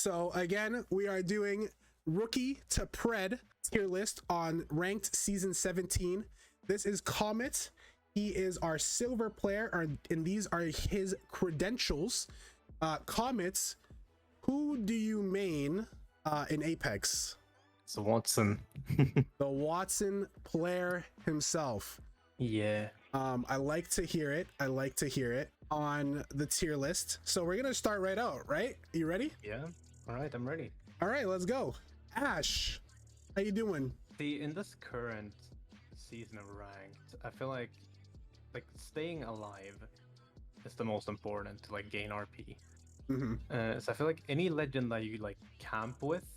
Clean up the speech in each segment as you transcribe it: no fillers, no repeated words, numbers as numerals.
So again, we are doing rookie to pred tier list on ranked season 17. This is Comet. He is our silver player, and these are his credentials. Comets, who do you main in Apex? So Watson. The Watson player himself. Yeah. I like to hear it. I like to hear it on the tier list. So we're gonna start right out, right? You ready? Yeah. All right, I'm ready. All right, let's go. Ash, how you doing? See, in this current season of ranked, I feel like staying alive is the most important to like gain RP. So I feel like any legend that you like camp with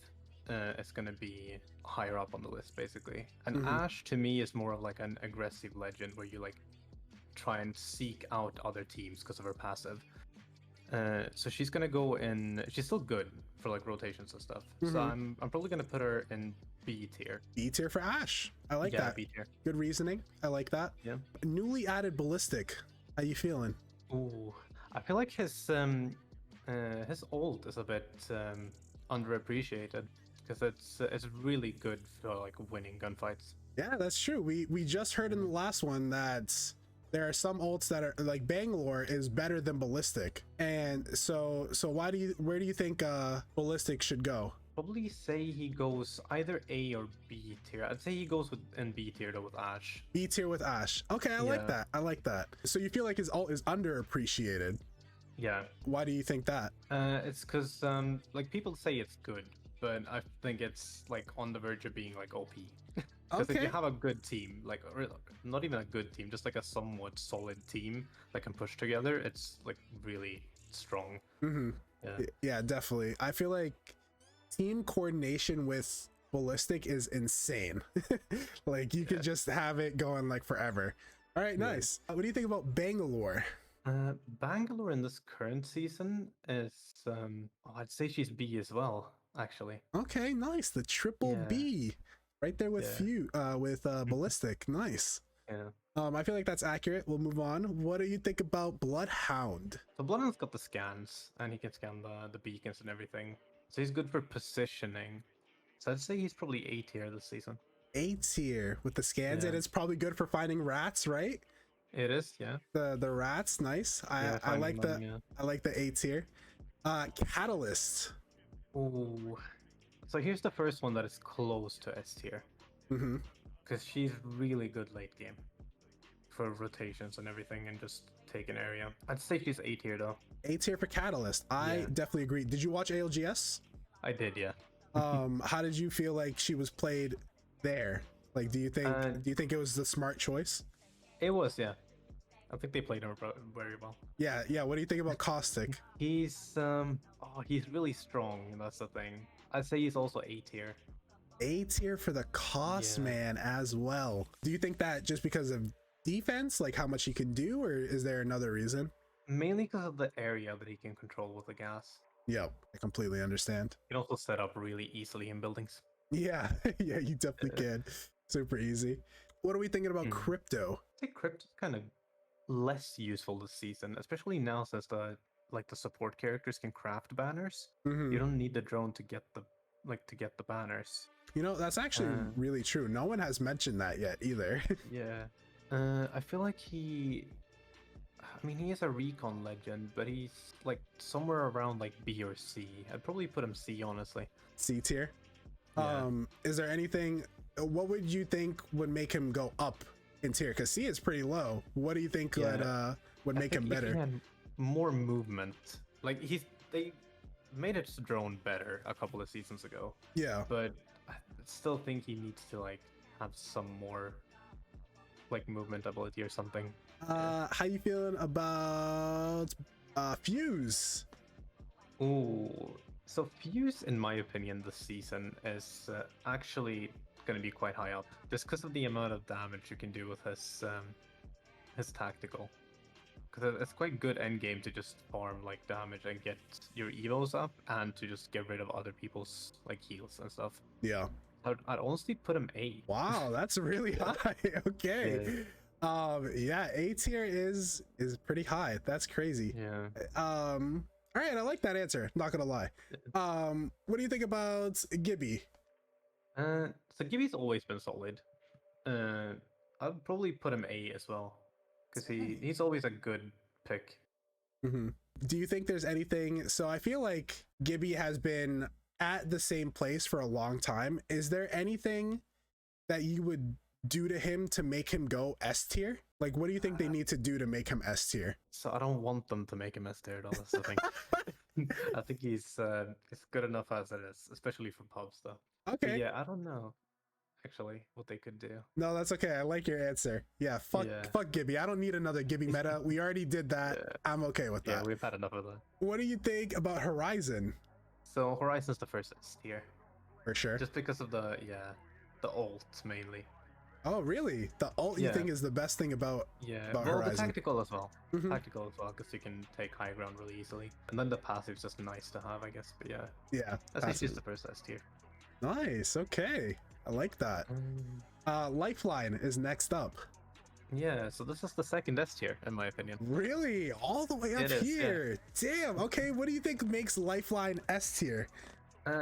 is gonna be higher up on the list basically. And Ash to me is more of like an aggressive legend where you like try and seek out other teams because of her passive. So she's gonna go in. She's still good for like rotations and stuff. So I'm probably gonna put her in B tier. B tier for Ash. I like that. B tier. Good reasoning. I like that. Yeah. Newly added Ballistic. How you feeling? Ooh, I feel like his ult is a bit underappreciated because it's really good for like winning gunfights. Yeah, that's true. We just heard in the last one that there are some ults that are like Bangalore is better than Ballistic, and so where do you think Ballistic should go? Probably say he goes either A or B tier. I'd say he goes in B tier though with Ash. B tier with Ash. Okay, I like that. I like that. So you feel like his ult is underappreciated? Yeah. Why do you think that? It's because like people say it's good, but I think it's like on the verge of being like OP. Because if you have a good team, like or not even a good team, just like a somewhat solid team that can push together, it's like really strong. Yeah, definitely. I feel like team coordination with Ballistic is insane. Like you could just have it going like forever. All right, nice. What do you think about Bangalore? Bangalore in this current season is I'd say she's B as well, actually. Okay, nice. The triple B. Right there with Ballistic. Nice. Yeah. I feel like that's accurate. We'll move on. What do you think about Bloodhound? So Bloodhound's got the scans, and he can scan the beacons and everything. So he's good for positioning. So I'd say he's probably A tier this season. A tier with the scans, and it's probably good for finding rats, right? It is, yeah. The rats, nice. I like I like the A tier. Catalyst. Ooh. So here's the first one that is close to S tier. Because she's really good late game for rotations and everything and just take an area. I'd say she's A tier though. A tier for Catalyst. I definitely agree. Did you watch ALGS? I did, yeah. How did you feel like she was played there? Like, do you think it was the smart choice? It was, yeah. I think they played her very well. Yeah. What do you think about Caustic? He's he's really strong. That's the thing. I'd say he's also A tier. A tier for the Cost man as well. Do you think that just because of defense, like how much he can do, or is there another reason? Mainly because of the area that he can control with the gas. Yep, I completely understand. You can also set up really easily in buildings. Yeah, yeah, you definitely can. Super easy. What are we thinking about Crypto? I think Crypto's kind of less useful this season, especially now since the support characters can craft banners. You don't need the drone to get the banners. You know, that's actually really true. No one has mentioned that yet either. Yeah. I feel like he is a recon legend, but he's like somewhere around like B or C. I'd probably put him C, honestly. C tier. Yeah. Is there anything, what would you think would make him go up in tier? Because C is pretty low. What do you think would make him better? He had more movement. Like they made his drone better a couple of seasons ago. Yeah. But I still think he needs to like have some more like movement ability or something. How you feeling about Fuse? Ooh, so Fuse, in my opinion, this season is actually going to be quite high up, just because of the amount of damage you can do with his tactical. Because it's quite good end game to just farm like damage and get your evos up, and to just get rid of other people's like heals and stuff. Yeah. I'd honestly put him A. Wow, that's really high. Okay. Yeah, A tier is pretty high. That's crazy. Yeah. All right, I like that answer. Not gonna lie. What do you think about Gibby? So Gibby's always been solid. I'd probably put him A as well, because he's always a good pick. Do you think there's anything? So I feel like Gibby has been at the same place for a long time. Is there anything that you would do to him to make him go S tier? Like, what do you think they need to do to make him S tier? So I don't want them to make him S tier at all. That's the thing. I think he's good enough as it is, especially for pub stuff. Okay. But yeah, I don't know actually what they could do. No, that's okay. I like your answer. Yeah, fuck Gibby. I don't need another Gibby meta. We already did that. Yeah. I'm okay with that. Yeah, we've had enough of that. What do you think about Horizon? So Horizon's the first S tier. For sure. Just because of the ult mainly. Oh, really? The ult you think is the best thing about Horizon? The tactical as well. Tactical as well, because you can take high ground really easily. And then the passive's just nice to have, I guess. But yeah, that's just the first S tier. Nice. Okay, I like that. Lifeline is next up. Yeah, so this is the second S tier in my opinion. Really? All the way up here? Yeah. Damn. Okay, what do you think makes Lifeline S tier?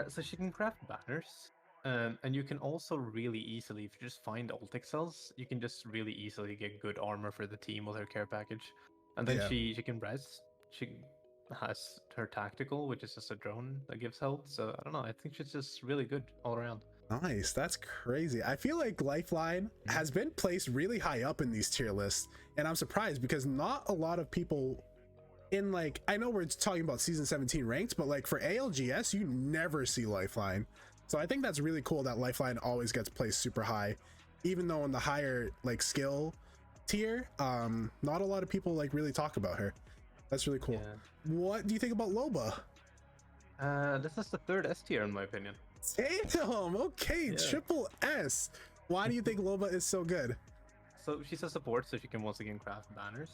So she can craft banners. And you can also really easily, if you just find ult cells, you can just really easily get good armor for the team with her care package. And then she can res. She has her tactical, which is just a drone that gives health. So I don't know, I think she's just really good all around. Nice, that's crazy. I feel like Lifeline has been placed really high up in these tier lists, and I'm surprised because not a lot of people in, like, I know we're talking about season 17 ranked, but like for ALGS, you never see Lifeline. So I think that's really cool that Lifeline always gets placed super high, even though in the higher like skill tier, not a lot of people like really talk about her. That's really cool. Yeah. What do you think about Loba? This is the third S tier in my opinion. Damn, okay, triple S. Why do you think Loba is so good? So she's a support, so she can once again craft banners.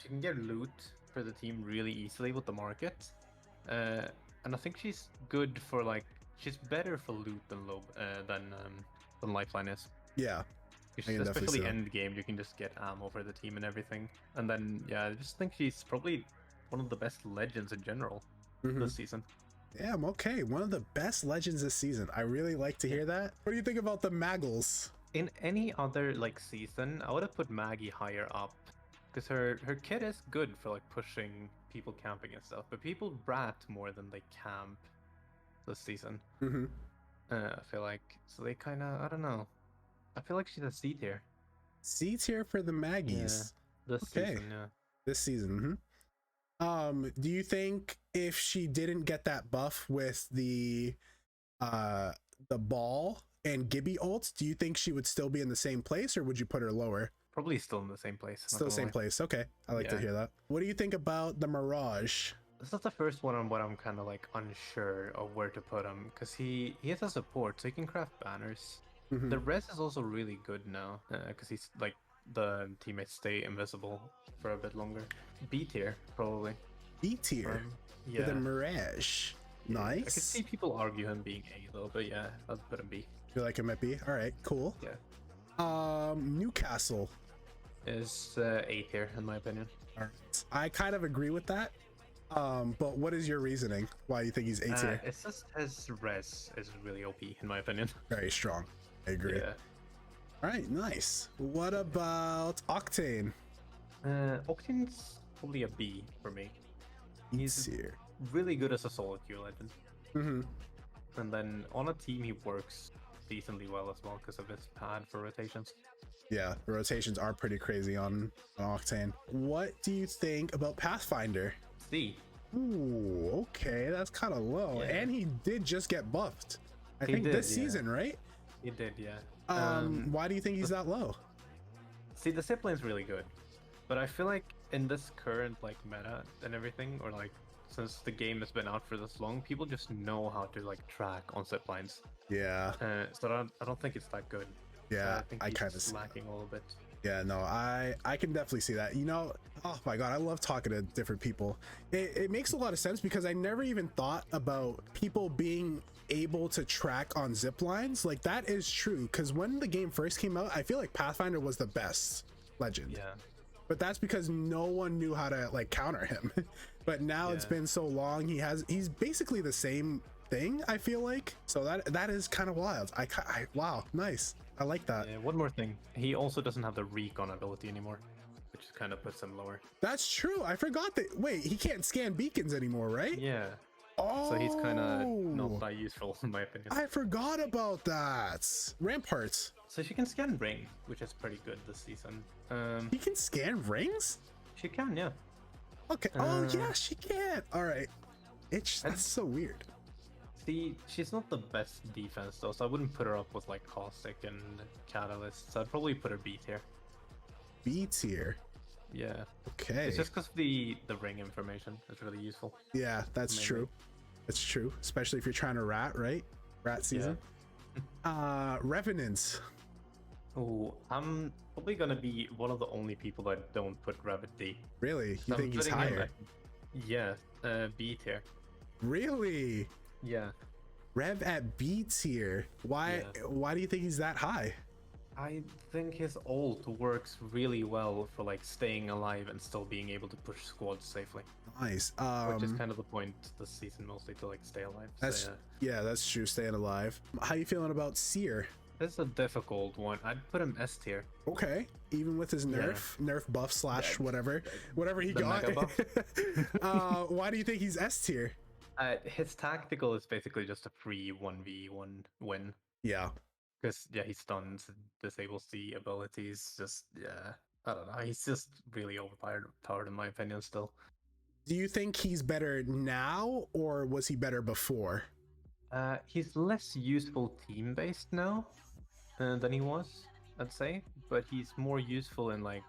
She can get loot for the team really easily with the market. And I think she's good for like, she's better for loot than Lifeline is. Yeah. Especially end game, you can just get ammo for the team and everything. And then I just think she's probably one of the best legends in general this season. Damn, okay. One of the best legends this season. I really like to hear that. What do you think about the Maggles? In any other like season, I would have put Maggie higher up. Because her kit is good for like pushing people camping and stuff. But people brat more than they camp this season. I feel like, so they kind of, I don't know. I feel like she's a C tier. C tier for the Maggies. Yeah, this season, This season. Do you think if she didn't get that buff with the ball and Gibby ult, do you think she would still be in the same place, or would you put her lower? Probably still in the same place. Still the same place. Okay, I like to hear that. What do you think about the Mirage? This is the first one on what I'm kind of like unsure of where to put him, because he has a support, so he can craft banners. The res is also really good now, because he's like, the teammates stay invisible for a bit longer. B tier, probably. B tier? For the Mirage. Nice. I could see people argue him being A though, but yeah, I'll put him B. Feel like him at B? Alright, cool. Yeah. Newcastle is A tier in my opinion. Alright. I kind of agree with that. But what is your reasoning why you think he's A tier? It's just his res is really OP in my opinion. Very strong. I agree. Yeah. All right, nice. What about Octane? Octane's probably a B for me. He's here. Really good as a solo queue legend. And then on a team he works decently well as well because of his pad for rotations. Yeah, the rotations are pretty crazy on Octane. What do you think about Pathfinder? C. Ooh, okay, that's kind of low. Yeah. And he did just get buffed. I think this season, right? He did, yeah. Why do you think he's that low? See, the zipline's really good, but I feel like in this current like meta and everything, or like since the game has been out for this long, people just know how to like track on ziplines. Yeah. So I don't think it's that good. Yeah, so I think I kind of lacking a little bit. Yeah, no, I can definitely see that. You know, oh my god, I love talking to different people. It makes a lot of sense because I never even thought about people being able to track on zip lines. Like, that is true, because when the game first came out, I feel like Pathfinder was the best legend. Yeah. But that's because no one knew how to like counter him. but now it's been so long. He's basically the same thing, I feel like. So that is kind of wild. Wow, nice. I like that. Yeah, one more thing. He also doesn't have the recon ability anymore, which kind of puts him lower. That's true. I forgot that. Wait, he can't scan beacons anymore, right? Yeah. Oh. So he's kind of not that useful in my opinion. I forgot about that. Ramparts. So she can scan ring, which is pretty good this season. He can scan rings? She can, yeah. Okay. Oh yeah, she can. All right. That's so weird. See, she's not the best defense though, so I wouldn't put her up with like Caustic and Catalyst. So I'd probably put her B tier. B tier. Yeah. Okay. It's just because the ring information is really useful. Yeah, that's true. That's true. Especially if you're trying to rat, right? Rat season. Yeah. Revenants. Oh, I'm probably gonna be one of the only people that don't put Rabbit D. Really? You think he's higher? Yeah, B tier. Really? Yeah. Rev at B tier. Why? Yeah. Why do you think he's that high? I think his ult works really well for like staying alive and still being able to push squads safely. Nice. Which is kind of the point this season, mostly to like stay alive. That's yeah, that's true. Staying alive. How you feeling about Seer? This is a difficult one. I'd put him S tier. Okay, even with his nerf buff / whatever he got. Why do you think he's S tier? His tactical is basically just a free 1v1 win. Yeah. Because he stuns, disables the abilities. Just I don't know. He's just really overpowered in my opinion. Still. Do you think he's better now, or was he better before? He's less useful team based now than he was, I'd say. But he's more useful in like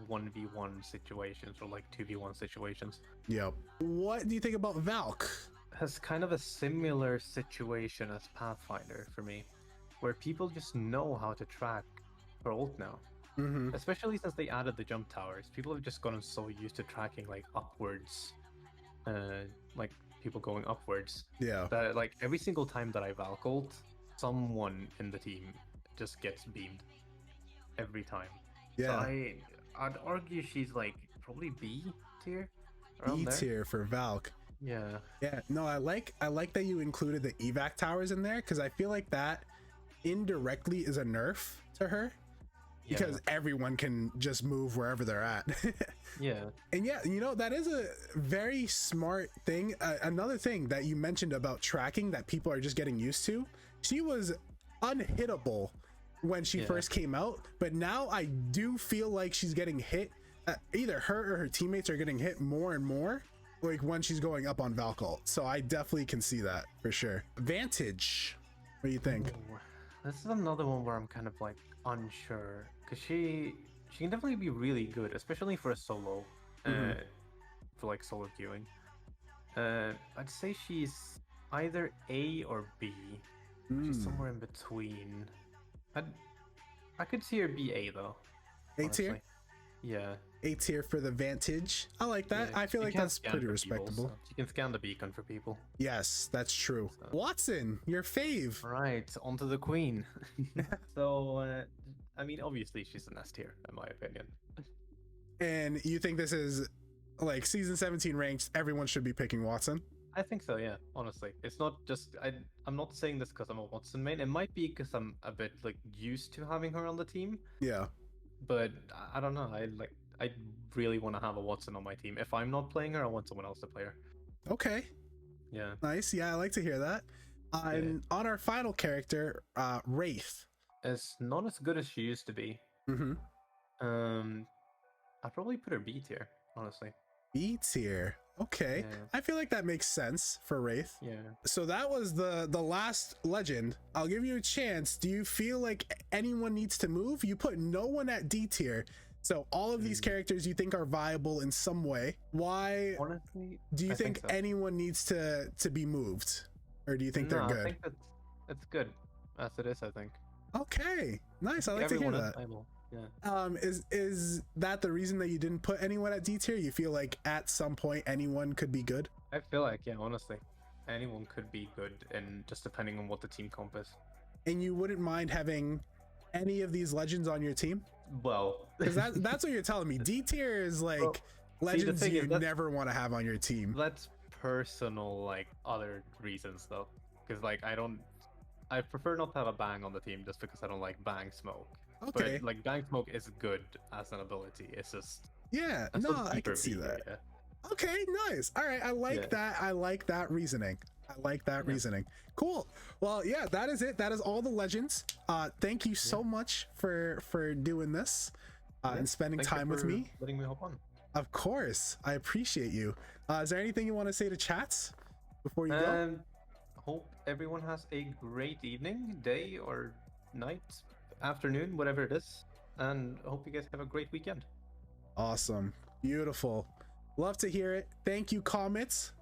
1v1 situations or like 2v1 situations. Yep. What do you think about Valk? Has kind of a similar situation as Pathfinder for me, where people just know how to track for ult now. Especially since they added the jump towers. People have just gotten so used to tracking like upwards, like people going upwards. Yeah. That like every single time that I Valk ult, someone in the team just gets beamed. Every time. Yeah. So I'd argue she's like probably B tier. B tier for Valk. Yeah. Yeah. No, I like that you included the evac towers in there, because I feel like that indirectly is a nerf to her, because everyone can just move wherever they're at. Yeah. And yeah, you know, that is a very smart thing. Another thing that you mentioned about tracking that people are just getting used to, she was unhittable when she first came out, but now I do feel like she's getting hit. Either her or her teammates are getting hit more and more, like when she's going up on Valk ult. So I definitely can see that for sure. Vantage, what do you think? Ooh, this is another one where I'm kind of like unsure, because she can definitely be really good, especially for a solo, for like solo queuing. I'd say she's either A or B, just somewhere in between. I could see her be A though. A tier? Yeah. A tier for the Vantage. I like that. Yeah, I feel like that's pretty respectable. People, so you can scan the beacon for people. Yes, that's true. So. Watson, your fave. Right, onto the queen. So, I mean, obviously she's an S tier, in my opinion. And you think this is like season 17 ranked, everyone should be picking Watson? I think so, yeah, honestly. It's not just, I'm not saying this because I'm a Watson main. It might be because I'm a bit like used to having her on the team. Yeah. But I don't know, I really want to have a Watson on my team. If I'm not playing her, I want someone else to play her. Okay. Yeah. Nice. Yeah, I like to hear that. And on our final character, Wraith. It's not as good as she used to be. I'd probably put her B tier, honestly. B tier. Okay. Yeah. I feel like that makes sense for Wraith. Yeah. So that was the last legend. I'll give you a chance. Do you feel like anyone needs to move? You put no one at D tier. So all of these characters you think are viable in some way. Why? Honestly, do you think anyone needs to be moved? Or do you think they're good? I think it's good as it is, I think. Okay. Nice. I like to hear that. Yeah. Is that the reason that you didn't put anyone at D tier? You feel like at some point anyone could be good? I feel like, yeah, honestly, anyone could be good, and just depending on what the team comp is. And you wouldn't mind having any of these legends on your team? Well, because that's what you're telling me. D tier is like Legends thing you is, never want to have on your team. that's personal, like other reasons though, because like I prefer not to have a bang on the team just because I don't like bang smoke. Okay. But like bang smoke is good as an ability. It's just Yeah, that's no, a I deeper can see beat, that. yeah. Okay, nice. All right, I like Yeah. that. I like that reasoning. I like that Yeah. reasoning. Cool. Well, yeah, that is it. That is all the legends. Thank you so much for doing this and spending Thank you time with for me. letting me hop on. Of course, I appreciate you. Is there anything you want to say to chats before you go? Hope everyone has a great evening, day, or night, afternoon, whatever it is, and I hope you guys have a great weekend. Awesome. Beautiful. Love to hear it. Thank you, Comets.